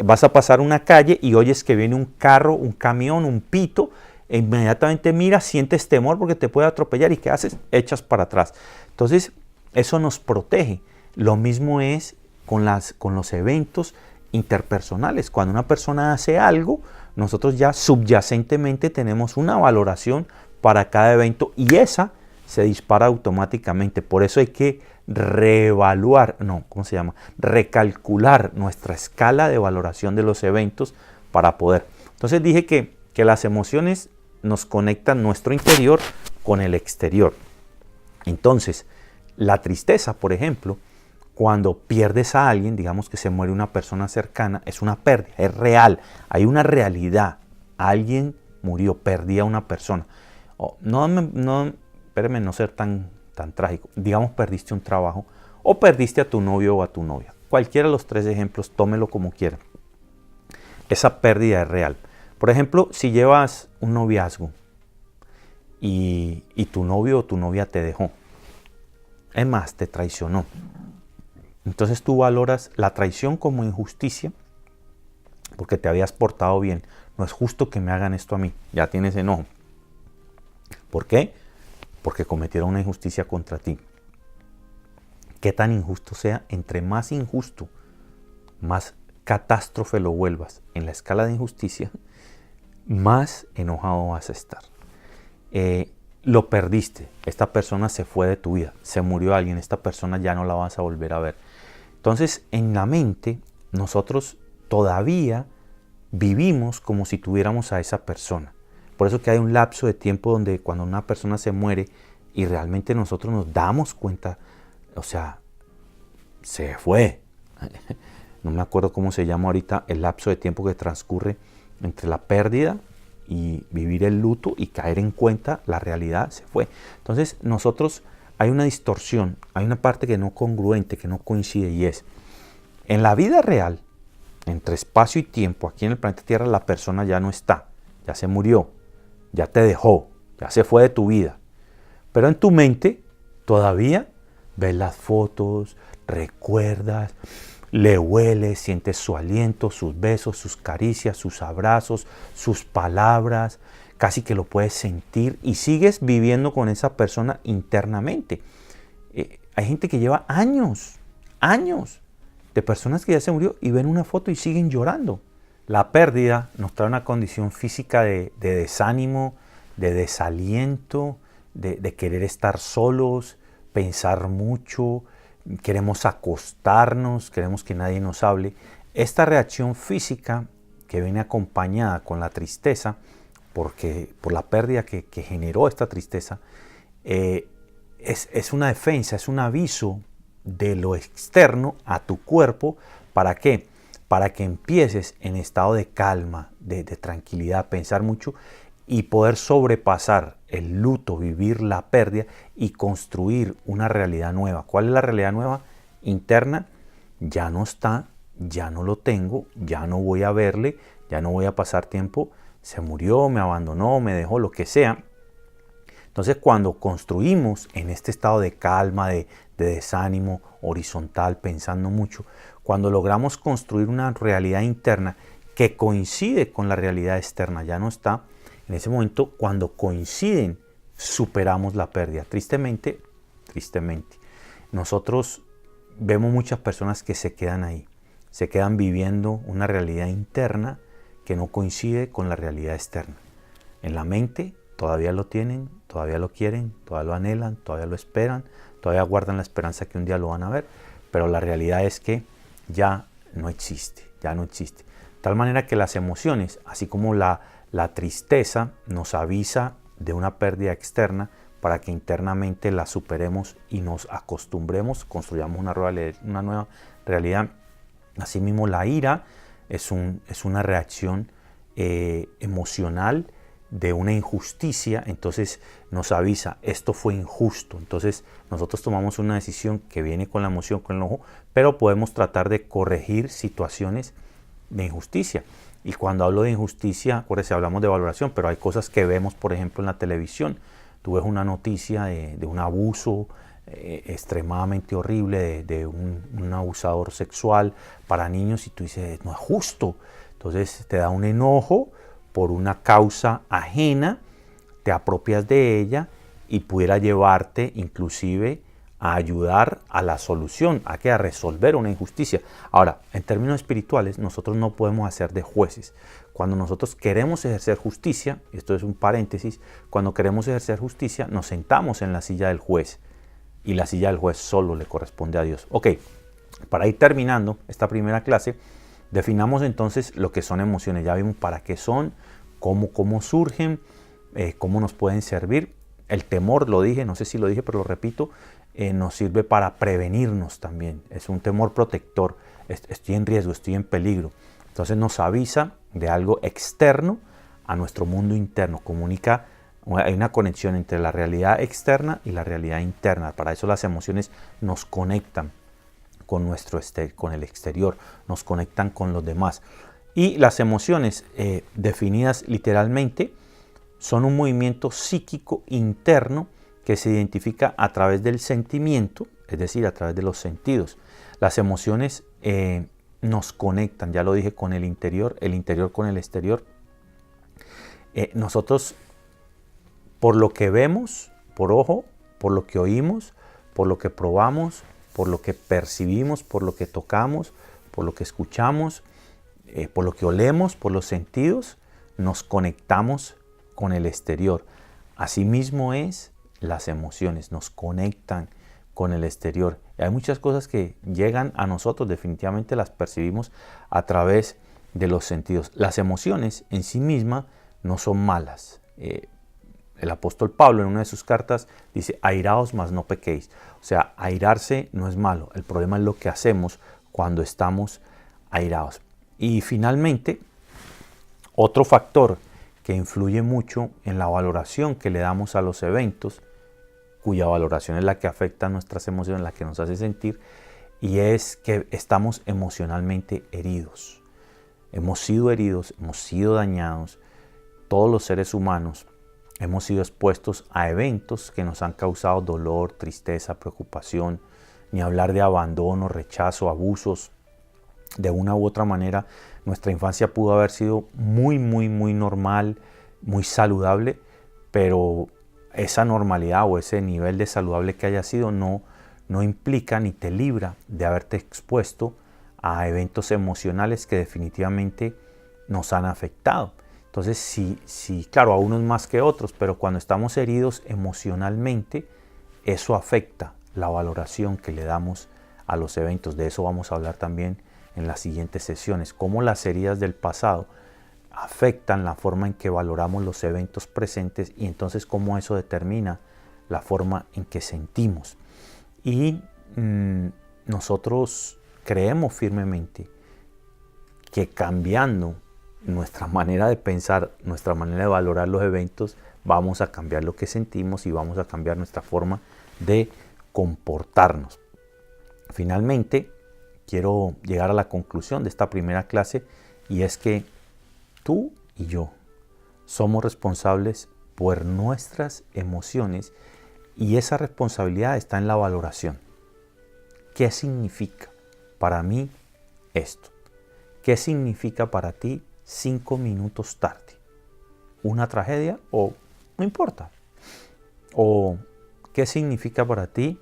Vas a pasar una calle y oyes que viene un carro, un camión, un pito, e inmediatamente miras, sientes temor porque te puede atropellar y ¿qué haces? Echas para atrás. Entonces, eso nos protege. Lo mismo es con los eventos interpersonales. Cuando una persona hace algo, nosotros ya subyacentemente tenemos una valoración para cada evento y esa se dispara automáticamente. Por eso hay que recalcular nuestra escala de valoración de los eventos para poder. Entonces dije que las emociones nos conectan nuestro interior con el exterior. Entonces, la tristeza, por ejemplo, cuando pierdes a alguien, digamos que se muere una persona cercana, es una pérdida, es real, hay una realidad. Alguien murió, perdí a una persona. Espérame no ser tan trágico. Digamos, perdiste un trabajo o perdiste a tu novio o a tu novia. Cualquiera de los tres ejemplos, tómelo como quiera. Esa pérdida es real. Por ejemplo, si llevas un noviazgo y tu novio o tu novia te dejó, es más, te traicionó. Entonces tú valoras la traición como injusticia porque te habías portado bien. No es justo que me hagan esto a mí. Ya tienes enojo. ¿Por qué? Porque cometieron una injusticia contra ti. Qué tan injusto sea, entre más injusto, más catástrofe lo vuelvas en la escala de injusticia, más enojado vas a estar. Lo perdiste, esta persona se fue de tu vida, se murió alguien, esta persona ya no la vas a volver a ver. Entonces, en la mente, nosotros todavía vivimos como si tuviéramos a esa persona. Por eso que hay un lapso de tiempo donde cuando una persona se muere y realmente nosotros nos damos cuenta, o sea, se fue. No me acuerdo cómo se llama ahorita el lapso de tiempo que transcurre entre la pérdida y vivir el luto y caer en cuenta, la realidad se fue. Entonces nosotros hay una distorsión, hay una parte que no congruente, que no coincide y es, en la vida real, entre espacio y tiempo, aquí en el planeta Tierra la persona ya no está, ya se murió, ya te dejó, ya se fue de tu vida. Pero en tu mente todavía ves las fotos, recuerdas, le hueles, sientes su aliento, sus besos, sus caricias, sus abrazos, sus palabras, casi que lo puedes sentir y sigues viviendo con esa persona internamente. Hay gente que lleva años de personas que ya se murió y ven una foto y siguen llorando. La pérdida nos trae una condición física de desánimo, de desaliento, de querer estar solos, pensar mucho, queremos acostarnos, queremos que nadie nos hable. Esta reacción física que viene acompañada con la tristeza, por la pérdida que generó esta tristeza, es una defensa, es un aviso de lo externo a tu cuerpo. ¿Para qué? Para que empieces en estado de calma, de tranquilidad, pensar mucho y poder sobrepasar el luto, vivir la pérdida y construir una realidad nueva. ¿Cuál es la realidad nueva? Interna. Ya no está, ya no lo tengo, ya no voy a verle, ya no voy a pasar tiempo, se murió, me abandonó, me dejó, lo que sea. Entonces cuando construimos en este estado de calma, de desánimo horizontal, pensando mucho, cuando logramos construir una realidad interna que coincide con la realidad externa, ya no está, en ese momento cuando coinciden superamos la pérdida. Tristemente, nosotros vemos muchas personas que se quedan ahí, se quedan viviendo una realidad interna que no coincide con la realidad externa. En la mente todavía lo tienen, todavía lo quieren, todavía lo anhelan, todavía lo esperan, todavía guardan la esperanza que un día lo van a ver, pero la realidad es que ya no existe. De tal manera que las emociones, así como la tristeza, nos avisa de una pérdida externa para que internamente la superemos y nos acostumbremos, construyamos una nueva realidad. Asimismo, la ira es una reacción emocional de una injusticia, entonces nos avisa, esto fue injusto. Entonces nosotros tomamos una decisión que viene con la emoción, con el enojo, pero podemos tratar de corregir situaciones de injusticia. Y cuando hablo de injusticia, acuérdense, hablamos de valoración, pero hay cosas que vemos, por ejemplo, en la televisión. Tú ves una noticia de un abuso extremadamente horrible de un abusador sexual para niños y tú dices, no es justo. Entonces te da un enojo por una causa ajena, te apropias de ella y pudiera llevarte inclusive a ayudar a la solución, a resolver una injusticia. Ahora, en términos espirituales, nosotros no podemos hacer de jueces. Cuando nosotros queremos ejercer justicia, esto es un paréntesis, cuando queremos ejercer justicia, nos sentamos en la silla del juez y la silla del juez solo le corresponde a Dios. Ok, para ir terminando esta primera clase, definamos entonces lo que son emociones. Ya vimos para qué son, cómo surgen, cómo nos pueden servir. El temor, lo dije, no sé si lo dije, pero lo repito, nos sirve para prevenirnos también. Es un temor protector. Estoy en riesgo, estoy en peligro. Entonces nos avisa de algo externo a nuestro mundo interno. Comunica, hay una conexión entre la realidad externa y la realidad interna. Para eso las emociones nos conectan con el exterior, nos conectan con los demás. Y las emociones, definidas literalmente, son un movimiento psíquico interno que se identifica a través del sentimiento, es decir, a través de los sentidos. Las emociones nos conectan, ya lo dije, con el interior con el exterior. Nosotros, por lo que vemos, por ojo, por lo que oímos, por lo que probamos, por lo que percibimos, por lo que tocamos, por lo que escuchamos, por lo que olemos, por los sentidos, nos conectamos con el exterior. Asimismo es las emociones, nos conectan con el exterior. Y hay muchas cosas que llegan a nosotros, definitivamente las percibimos a través de los sentidos. Las emociones en sí mismas no son malas. El apóstol Pablo en una de sus cartas dice, airaos mas no pequéis. O sea, airarse no es malo. El problema es lo que hacemos cuando estamos airados. Y finalmente, otro factor que influye mucho en la valoración que le damos a los eventos, cuya valoración es la que afecta nuestras emociones, la que nos hace sentir, y es que estamos emocionalmente heridos. Hemos sido heridos, hemos sido dañados, todos los seres humanos hemos sido expuestos a eventos que nos han causado dolor, tristeza, preocupación, ni hablar de abandono, rechazo, abusos. De una u otra manera, nuestra infancia pudo haber sido muy normal, muy saludable, pero esa normalidad o ese nivel de saludable que haya sido no implica ni te libra de haberte expuesto a eventos emocionales que definitivamente nos han afectado. Entonces, sí, claro, a unos más que otros, pero cuando estamos heridos emocionalmente, eso afecta la valoración que le damos a los eventos. De eso vamos a hablar también en las siguientes sesiones, cómo las heridas del pasado afectan la forma en que valoramos los eventos presentes y entonces cómo eso determina la forma en que sentimos. Y nosotros creemos firmemente que cambiando nuestra manera de pensar, nuestra manera de valorar los eventos, vamos a cambiar lo que sentimos y vamos a cambiar nuestra forma de comportarnos. Finalmente, quiero llegar a la conclusión de esta primera clase y es que tú y yo somos responsables por nuestras emociones y esa responsabilidad está en la valoración. ¿Qué significa para mí esto? ¿Qué significa para ti 5 minutos tarde? ¿Una tragedia o no importa? ¿O qué significa para ti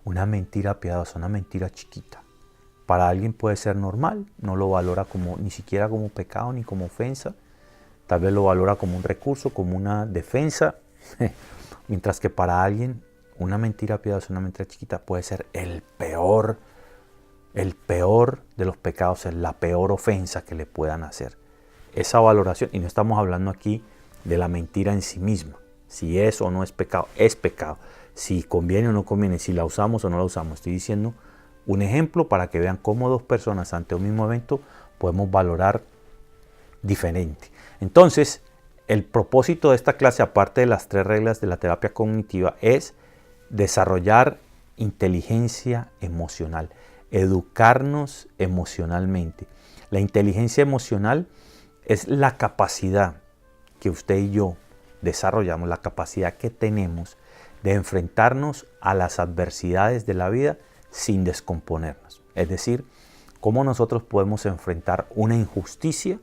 una mentira piadosa, una mentira chiquita? Para alguien puede ser normal, no lo valora ni siquiera como pecado ni como ofensa. Tal vez lo valora como un recurso, como una defensa. Mientras que para alguien una mentira piadosa, una mentira chiquita puede ser el peor de los pecados, es la peor ofensa que le puedan hacer. Esa valoración, y no estamos hablando aquí de la mentira en sí misma. Si es o no es pecado, es pecado. Si conviene o no conviene, si la usamos o no la usamos. Estoy diciendo un ejemplo para que vean cómo dos personas ante un mismo evento podemos valorar diferente. Entonces, el propósito de esta clase, aparte de las 3 reglas de la terapia cognitiva, es desarrollar inteligencia emocional, educarnos emocionalmente. La inteligencia emocional es la capacidad que usted y yo desarrollamos, la capacidad que tenemos de enfrentarnos a las adversidades de la vida sin descomponernos. Es decir, cómo nosotros podemos enfrentar una injusticia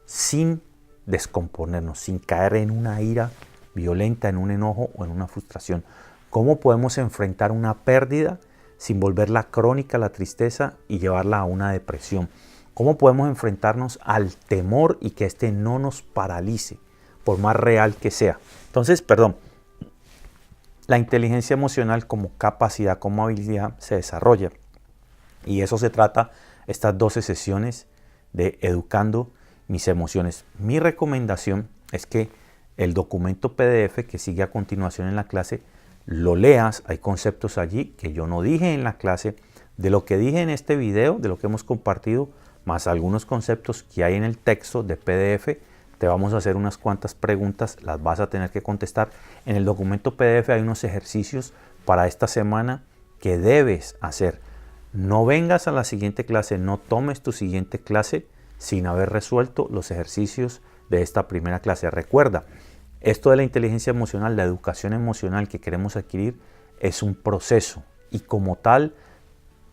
sin descomponernos, sin caer en una ira violenta, en un enojo o en una frustración. Cómo podemos enfrentar una pérdida sin volverla crónica, la tristeza, y llevarla a una depresión. Cómo podemos enfrentarnos al temor y que este no nos paralice, por más real que sea. Entonces, la inteligencia emocional como capacidad, como habilidad, se desarrolla. Y eso se trata estas 12 sesiones de Educando mis emociones. Mi recomendación es que el documento PDF que sigue a continuación en la clase lo leas. Hay conceptos allí que yo no dije en la clase, de lo que dije en este video, de lo que hemos compartido, más algunos conceptos que hay en el texto de PDF. Te vamos a hacer unas cuantas preguntas, las vas a tener que contestar. En el documento PDF hay unos ejercicios para esta semana que debes hacer. No vengas a la siguiente clase, no tomes tu siguiente clase sin haber resuelto los ejercicios de esta primera clase. Recuerda, esto de la inteligencia emocional, la educación emocional que queremos adquirir, es un proceso y como tal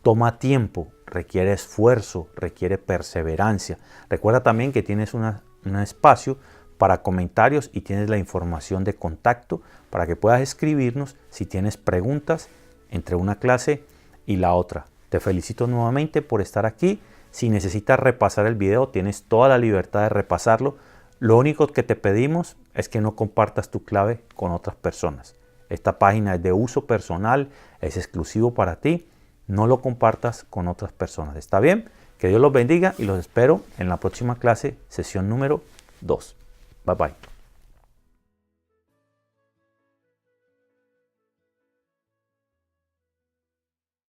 toma tiempo, requiere esfuerzo, requiere perseverancia. Recuerda también que tienes un espacio para comentarios y tienes la información de contacto para que puedas escribirnos si tienes preguntas entre una clase y la otra. Te felicito nuevamente por estar aquí. Si necesitas repasar el video, tienes toda la libertad de repasarlo. Lo único que te pedimos es que no compartas tu clave con otras personas. Esta página es de uso personal, es exclusivo para ti. No lo compartas con otras personas. ¿Está bien? Que Dios los bendiga y los espero en la próxima clase, sesión número 2. Bye bye.